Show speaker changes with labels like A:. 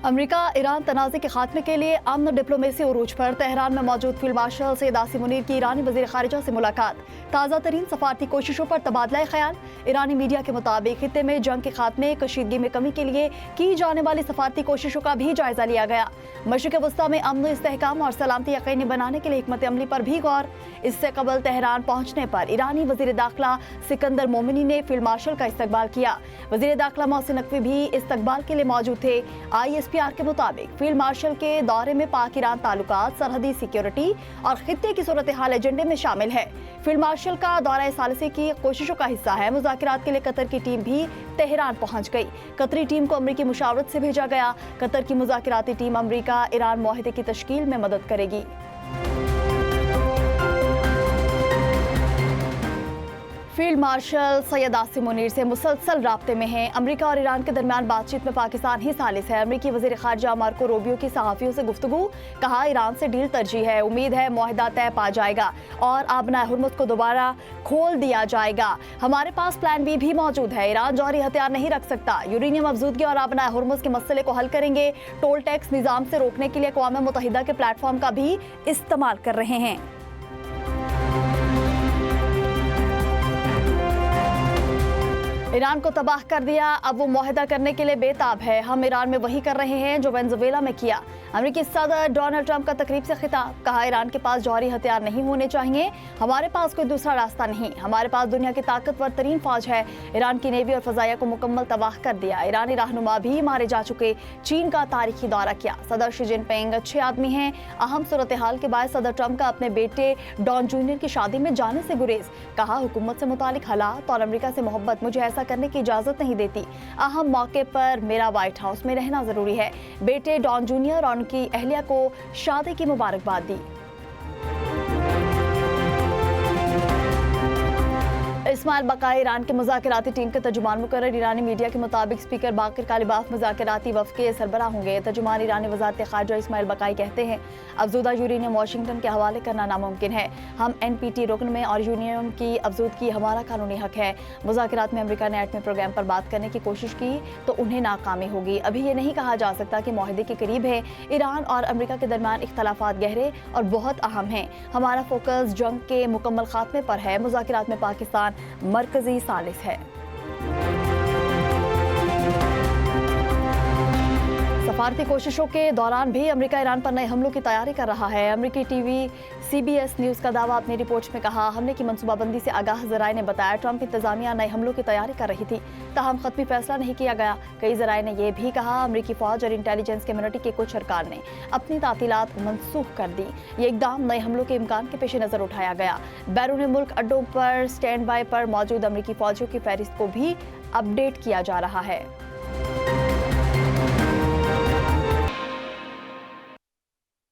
A: America Iran तनाज़े के खात्मे के लिए अमन डिप्लोमेसी उरूज पर। तेहरान में मौजूद फील्ड मार्शल सैयद आसिम मुनीर की ईरानी वज़ीर ख़ारिजा से मुलाकात। ताज़ा तरीन सफारती कोशिशों पर तबादला ख्याल। ईरानी मीडिया के मुताबिक खित्ते में जंग के खात्मे, कशीदगी में कमी के लिए की जाने वाली सफारती कोशिशों का भी जायजा लिया गया। मशरिक़ वस्ता में अमन, इस्तेहकाम और सलामती यकीनी बनाने के लिए हिकमत अमली पर भी गौर। इससे कबल तेहरान पहुंचने पर ईरानी वज़ीर दाखिला सिकंदर मोमिनी ने फील्ड मार्शल का इस्तकबाल किया। वज़ीर दाखिला मोहसिन नकवी भी इस्तकबाल के लिए मौजूद थे। ISPR के मुताबिक फील्ड मार्शल के दौरे में पाक ईरान ताल्लुकात, सरहदी सिक्योरिटी और खित्ते की सूरत हाल एजेंडे में शामिल है। फील्ड मार्शल का दौरा सालिसी की कोशिशों का हिस्सा है। मुज़ाकरात के लिए कतर की टीम भी तेहरान पहुंच गई। कतरी टीम को अमरीकी मुशावरत से भेजा गया। कतर की मुज़ाकराती टीम अमरीका ईरान मुआहदे की तश्कील में मदद करेगी। फील्ड मार्शल सैयद आसिम मुनीर से मुसलसल राब्ते में हैं। अमेरिका और ईरान के दरमियान बातचीत में पाकिस्तान ही सालिस है। अमेरिकी वज़ीर ख़ारिजा मार्को रूबियो की सहाफ़ियों से गुफ्तगू। कहा, ईरान से डील तरजीह है। उम्मीद है मुआहदा तय पा जाएगा और आबनाए हुर्मुज़ को दोबारा खोल दिया जाएगा। हमारे पास प्लान बी भी मौजूद है। ईरान जौहरी हथियार नहीं रख सकता। यूरेनियम अफजूदगी और आबनाए हुर्मुज़ के मसले को हल करेंगे। टोल टैक्स निज़ाम से रोकने के लिए अक़वाम मुत्तहिदा के प्लेटफॉर्म का भी इस्तेमाल कर रहे हैं। ईरान को तबाह कर दिया, अब वो मुआहदा करने के लिए बेताब है। हम ईरान में वही कर रहे हैं जो वेनेज़ुएला में किया। अमेरिकी सदर डोनाल्ड ट्रंप का तकरीब से खिताब। कहा, ईरान के पास जौहरी हथियार नहीं होने चाहिए। हमारे पास कोई दूसरा रास्ता नहीं। हमारे पास दुनिया की ताकतवर तरीन फौज है। ईरान की नेवी और फजाइया को मुकम्मल तबाह कर दिया। ईरानी रहनुमा भी मारे जा चुके। चीन का तारीखी दौरा किया। सदर शी जिनपिंग अच्छे आदमी हैं। अहम सूरत हाल के बाद सदर ट्रंप का अपने बेटे डॉन जूनियर की शादी में जाने से गुरेज। कहा, हुकूमत से मुतालिक हालात और अमेरिका से मोहब्बत मुझे ऐसा करने की इजाजत नहीं देती। अहम मौके पर मेरा व्हाइट हाउस में रहना जरूरी है। बेटे डॉन जूनियर और उनकी अहलिया को शादी की मुबारकबाद दी। इस्माइल बकाई ईरान के मुज़ाकराती टीम के तर्जुमान मुकर्रर। ईरानी मीडिया के मुताबिक स्पीकर बाकिर कालिबाफ मुज़ाकराती वफ़द के सरबराह होंगे। तर्जुमान ईरानी वज़ारत ख़ारिजा इस्माइल बकाई कहते हैं, अफजूदा यूरेनियम वाशिंगटन के हवाले करना नामुमकिन है। हम NPT रुकन में और यूरेनियम की अफजूदगी हमारा कानूनी हक है। मुज़ाकरात में अमेरिका ने एटमी प्रोग्राम पर बात करने की कोशिश की तो उन्हें नाकामी होगी। अभी ये नहीं कहा जा सकता कि मुआहदे के करीब है। ईरान और अमेरिका के दरमियान इख्तलाफात गहरे और बहुत अहम हैं। हमारा फोकस जंग के मुकम्मल खात्मे पर है। मुज़ाकरात में पाकिस्तान मरकजी सालिस है। सफारती कोशिशों के दौरान भी अमेरिका ईरान पर नए हमलों की तैयारी कर रहा है। अमेरिकी टीवी CBS न्यूज़ का दावा अपनी रिपोर्ट में कहा, हमले की मनसूबाबंदी से आगाह ज़राए ने बताया ट्रंप इंतजामिया नए हमलों की तैयारी कर रही थी, ताहम खत्मी फैसला नहीं किया गया। कई ज़राए ने यह भी कहा, अमेरिकी फ़ौज और इंटेलिजेंस कम्युनिटी के कुछ अरकान ने अपनी तातीलात मनसूख कर दी। ये इक़दाम नए हमलों के इम्कान के पेश नज़र उठाया गया। बैरून मुल्क अड्डों पर स्टैंड बाई पर मौजूद अमेरिकी फ़ौजियों की फहरिस्त को भी अपडेट किया जा रहा है।